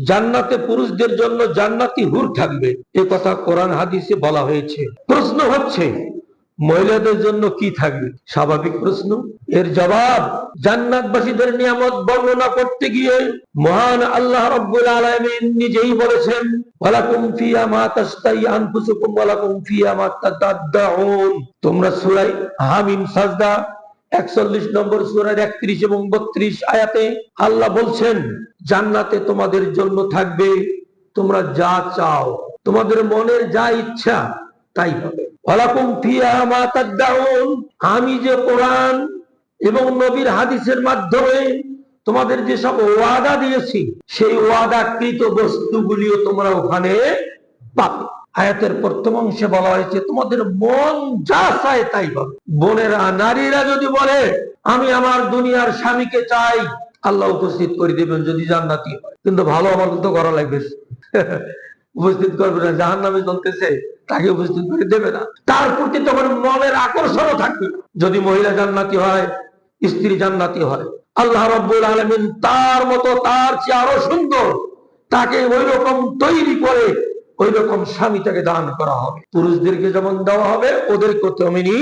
জান্নাতে পুরুষদের জন্য জান্নাতি হুর থাকবে, এ কথা কোরআন হাদিসে বলা হয়েছে। প্রশ্ন হচ্ছে মহিলাদের জন্য কি থাকবে? স্বাভাবিক প্রশ্ন। এর জবাব জান্নাতবাসীদের নিয়ামত বর্ণনা করতে গিয়ে মহান আল্লাহ রাব্বুল আলামিন নিজেই বলেছেন, ওয়ালাকুম ফিহা মা তাশতাহি আনফুসুকুম ওয়ালাকুম ফিহা মা তাদাদ্দাউন। তোমরা সূরা হামিম সাজদা 41 নম্বর সূরার 31 এবং 32 আয়াতে আল্লাহ বলছেন, জান্নাতে তোমাদের জন্য থাকবে তোমরা যা চাও, তোমাদের মনের যা ইচ্ছা তাই পাবে। ওয়ালাকুম ফিহা মা তাদাউন। আমি যে কোরআন এবং নবীর হাদিসের মাধ্যমে তোমাদের যে সব ওয়াদা দিয়েছি, সেই ওয়াদাকৃত বস্তুগুলিও তোমরা ওখানে পাবে। আয়াতের প্রথম অংশে বলা হয়েছে তোমাদের মন যা চায় তাই পাবে। বোনেরা, নারীরা যদি বলে আমি আমার দুনিয়ার স্বামীকে চাই, আল্লাহ উপস্থিত করে দেবেন যদি জান্নাতি হয়, কিন্তু ভালো আমল তো করা লাগবে। উপস্থিত করবে না, জাহান্নামে জ্বলতেছে তাকে উপস্থিত করে দেবে না। তার প্রতি তখন মনের আকর্ষণও থাকবে। যদি মহিলা জান্নাতি হয়, স্ত্রী জান্নাতি হয়, আল্লাহ রাব্বুল আলামিন তার মতো, তার চেয়ে আরো সুন্দর তাকে ওই রকম তৈরি করে ওই রকম স্বামী তাকে দান করা হবে। পুরুষদেরকে যেমন দেওয়া হবে ওদেরকে তেমনি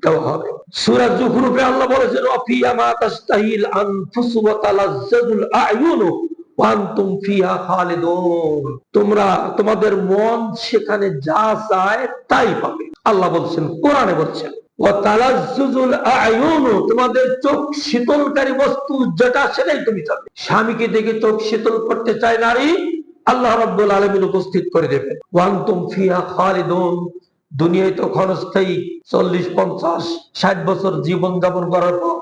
দেওয়া হবে। সূরা যুখরুফে আল্লাহ বলেছেন, ওয়াফিয়া মা তাশতাহিল আনফুসু ওয়া তালাজ্জাতুল আ'য়ুনু ওয়া আনতুম ফিহা খালিদুন। তোমরা তোমাদের মন সেখানে যা চায় তাই পাবে। আল্লাহ বলছেন, কোরআনে বলছেন, ওয়া তালাজ্জুল আ'য়ুনু, তোমাদের চোখ শীতলকারী বস্তু যেটা সেটাই তুমি পাবে। স্বামীকে দেখে চোখ শীতল করতে চায় নারী, আল্লাহ রাব্বুল আলামিন উপস্থিত করে দেবেন। ওয়া আনতুম ফিহা খালিদুন। দুনিয়ায় তো ক্ষণস্থায়ী 40, 50, 60 বছর জীবন যাপন করার পর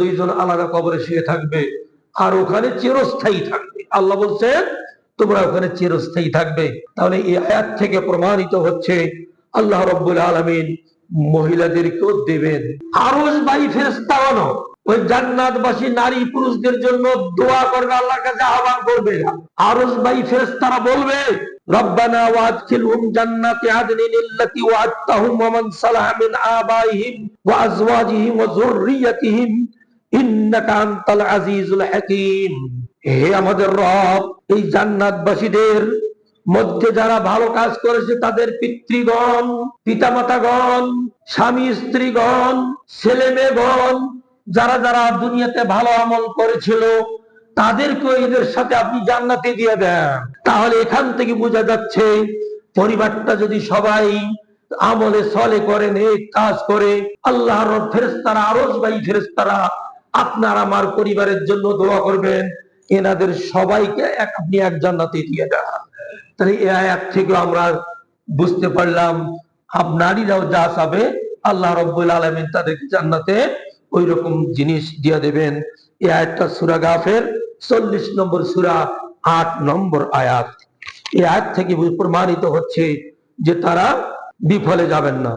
দুইজন আলাদা কবরে শুয়ে থাকবে, আর ওখানে চিরস্থায়ী থাকবে। আল্লাহ বলছেন তোমরা ওখানে চিরস্থায়ী থাকবে। তাহলে এই আয়াত থেকে প্রমাণিত হচ্ছে আল্লাহ রাব্বুল আলামিন মহিলাদেরকেও দেবেন। আরশ বাই ফেরেশতাগণ ওই জান্নাতবাসী নারী পুরুষদের জন্য দোয়া করবে, আল্লাহর কাছে আহ্বান করবে। আরশ বাই ফেরেশতারা বলবে, রব্বানা ওয়াদখিলহুম জান্নাতি আদনিন আল্লাতী ওয়া'আদতাহুম ওয়া মান সালাহা মিন আবাইহিম ওয়া আজওয়াজিহিম ওয়া যুররিয়াতিহিম ইন্নাকা আনতাল আজিজুল হাকীম। হে আমাদের রব, এই জান্নাতবাসীদের মধ্যে যারা ভালো কাজ করেছে তাদের পিতৃগণ, পিতামাতাগণ, স্বামী স্ত্রীগণ, ছেলে মেয়েগণ, যারা যারা দুনিয়াতে ভালো আমল করেছিল তাদেরকে এদের সাথে আপনি জান্নাতে দিয়ে দেন। তাহলে এখান থেকে বোঝা যাচ্ছে পরিবারটা যদি সবাই আমলে সলে করে, নেক কাজ করে, আল্লাহর ফেরেশতারা, আরশ বাই ফেরেশতারা আপনার আমার পরিবারের জন্য দোয়া করবেন, এনাদের সবাইকে আপনি এক জান্নাতে দিয়ে দেন। তাহলে এই আয়াত থেকে আমরা বুঝতে পারলাম নারীরাও যা চাবে আল্লাহ রাব্বুল আলামিন তাদেরকে জান্নাতে ওই রকম জিনিস দিয়ে দেবেন। এই আয়াতটা সূরা গাফির 40 নম্বর সূরা 8 নম্বর আয়াত। এই আয়াত থেকে প্রমাণিত হচ্ছে যে তারা বিফলে যাবেন না।